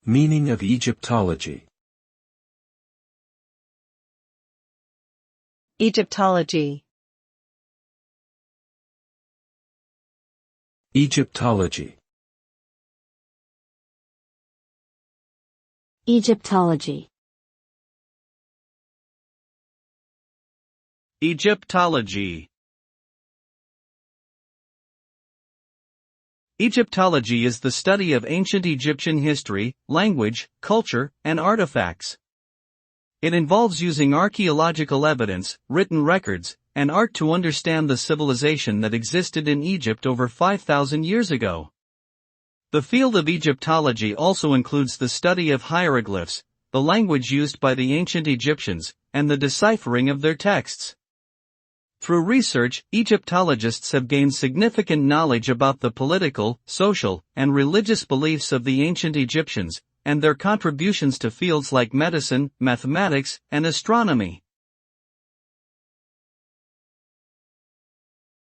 Meaning of Egyptology. Egyptology. Egyptology. Egyptology. Egyptology. Egyptology is the study of ancient Egyptian history, language, culture, and artifacts. It involves using archaeological evidence, written records, and art to understand the civilization that existed in Egypt over 5,000 years ago. The field of Egyptology also includes the study of hieroglyphs, the language used by the ancient Egyptians, and the deciphering of their texts. Through research, Egyptologists have gained significant knowledge about the political, social, and religious beliefs of the ancient Egyptians, and their contributions to fields like medicine, mathematics, and astronomy.